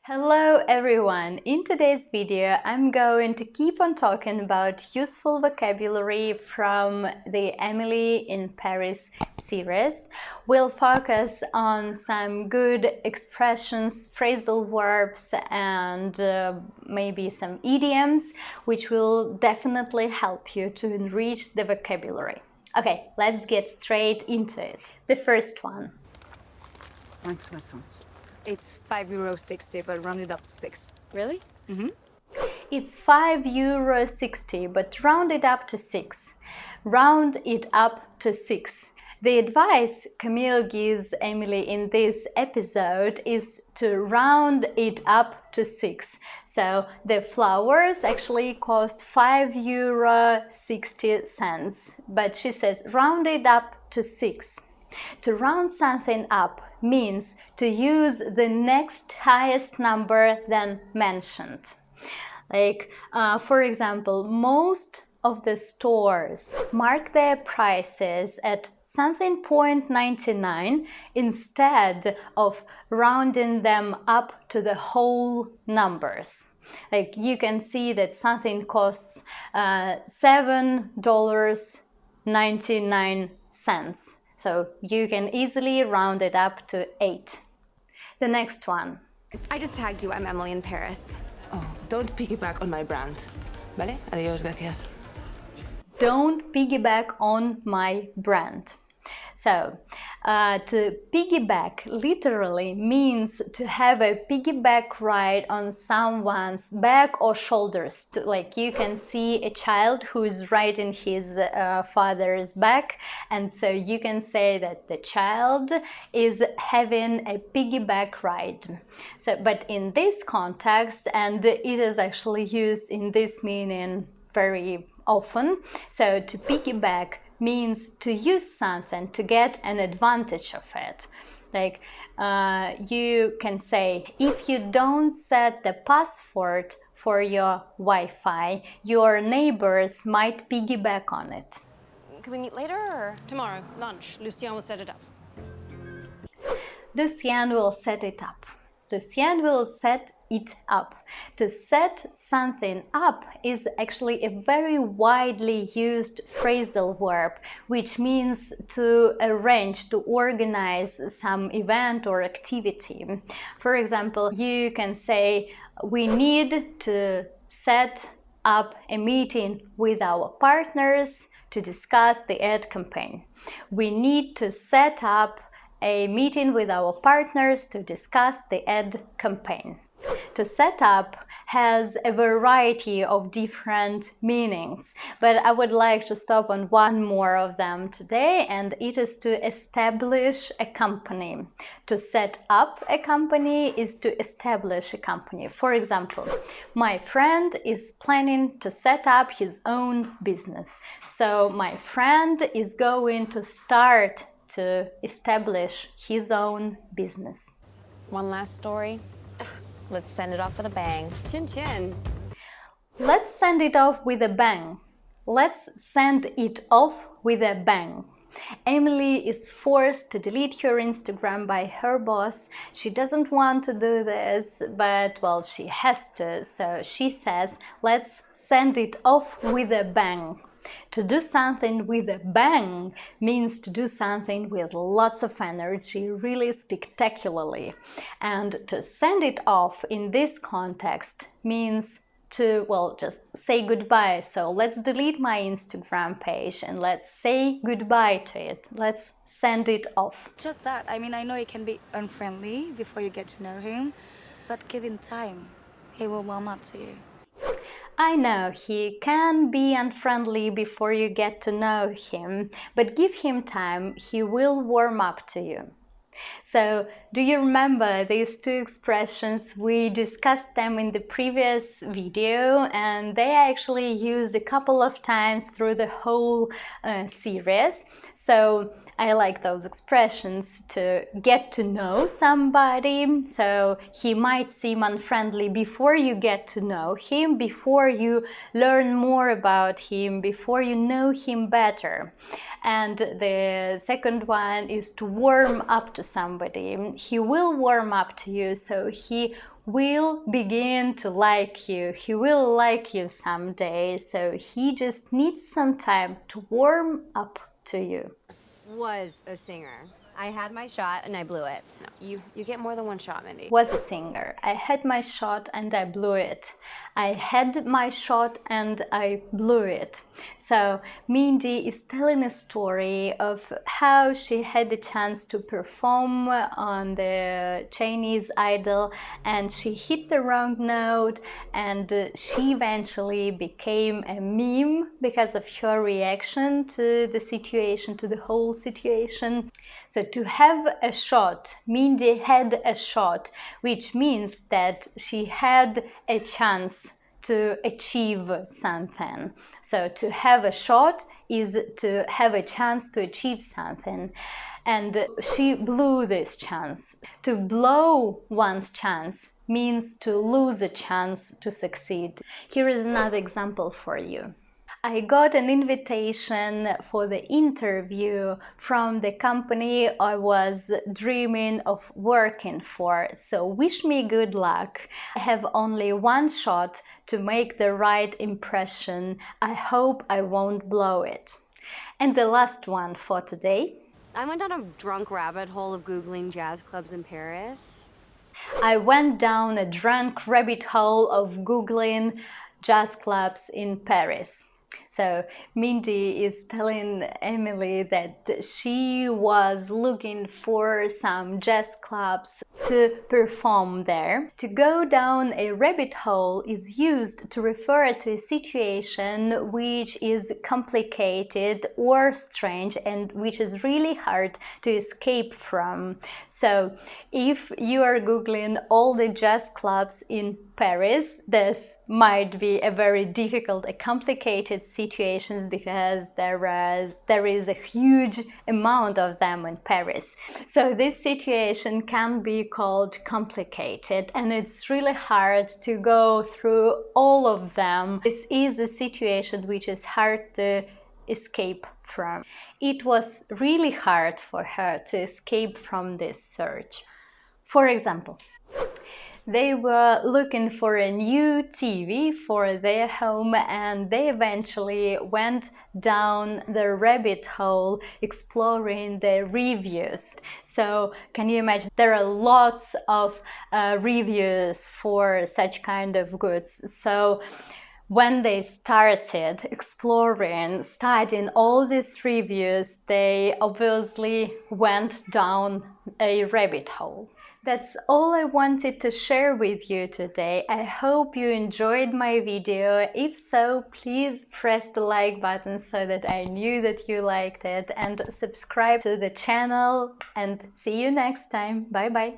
Hello everyone! In today's video I'm going to keep on talking about useful vocabulary from the Emily in Paris series. We'll focus on some good expressions, phrasal verbs and maybe some idioms which will definitely help you to enrich the vocabulary. Okay, let's get straight into it. The first one. 5,60. It's €5.60, but rounded up to 6. Really? Mm-hmm. It's €5.60, but round it up to 6. Round it up to 6. The advice Camille gives Emily in this episode is to round it up to 6. So the flowers actually cost €5.60, but she says round it up to 6. To round something up means to use the next highest number than mentioned. For example, most of the stores mark their prices at something .99 instead of rounding them up to the whole numbers. You can see that something costs $7.99. So you can easily round it up to 8. The next one. I just tagged you. I'm Emily in Paris. Oh, don't piggyback on my brand. ¿Vale? Adiós, gracias. Don't piggyback on my brand. So, to piggyback literally means to have a piggyback ride on someone's back or shoulders. You can see a child who is riding his father's back, and so you can say that the child is having a piggyback ride. So, but in this context, and it is actually used in this meaning very often, so to piggyback means to use something to get an advantage of it. You can say, if you don't set the password for your Wi-Fi, your neighbors might piggyback on it. Can we meet later or tomorrow? Lunch. Lucien will set it up. Lucien will set it up. Lucien will set it up. To set something up is actually a very widely used phrasal verb, which means to arrange, to organize some event or activity. For example, you can say, we need to set up a meeting with our partners to discuss the ad campaign. We need to set up a meeting with our partners to discuss the ad campaign. To set up has a variety of different meanings, but I would like to stop on one more of them today, and it is to establish a company. To set up a company is to establish a company. For example, my friend is planning to set up his own business. So my friend is going to start to establish his own business. One last story. Let's send it off with a bang. Chin chin. Let's send it off with a bang. Let's send it off with a bang. Emily is forced to delete her Instagram by her boss. She doesn't want to do this, but well, she has to. So she says, let's send it off with a bang. To do something with a bang means to do something with lots of energy, really spectacularly. And to send it off in this context means to, well, just say goodbye. So let's delete my Instagram page and let's say goodbye to it. Let's send it off. Just that. I mean, I know it can be unfriendly before you get to know him, but give him time. He will warm up to you. I know he can be unfriendly before you get to know him, but give him time, he will warm up to you. So, do you remember these two expressions? We discussed them in the previous video and they are actually used a couple of times through the whole series. So, I like those expressions to get to know somebody. So, he might seem unfriendly before you get to know him, before you learn more about him, before you know him better. And the second one is to warm up to to somebody, he will warm up to you, so he will begin to like you. He will like you someday, so he just needs some time to warm up to you. Was a singer. I had my shot and I blew it. No, you get more than one shot, Mindy. Was a singer. I had my shot and I blew it. I had my shot and I blew it. So Mindy is telling a story of how she had the chance to perform on the Chinese Idol and she hit the wrong note, and she eventually became a meme because of her reaction to the situation, to the whole situation. So to have a shot, Mindy had a shot, which means that she had a chance to achieve something. So to have a shot is to have a chance to achieve something. And she blew this chance. To blow one's chance means to lose a chance to succeed. Here is another example for you. I got an invitation for the interview from the company I was dreaming of working for, so wish me good luck. I have only one shot to make the right impression. I hope I won't blow it. And the last one for today. I went down a drunk rabbit hole of Googling jazz clubs in Paris. I went down a drunk rabbit hole of Googling jazz clubs in Paris. So Mindy is telling Emily that she was looking for some jazz clubs to perform there. To go down a rabbit hole is used to refer to a situation which is complicated or strange and which is really hard to escape from. So if you are Googling all the jazz clubs in Paris, this might be a very difficult, a complicated situation because there is a huge amount of them in Paris. So this situation can be called complicated, and it's really hard to go through all of them. This is a situation which is hard to escape from. It was really hard for her to escape from this search. For example, they were looking for a new TV for their home, and they eventually went down the rabbit hole exploring the reviews. So can you imagine, there are lots of reviews for such kind of goods. So when they started exploring, studying all these reviews, they obviously went down a rabbit hole. That's all I wanted to share with you today. I hope you enjoyed my video. If so, please press the like button so that I knew that you liked it, and subscribe to the channel, and see you next time. Bye bye.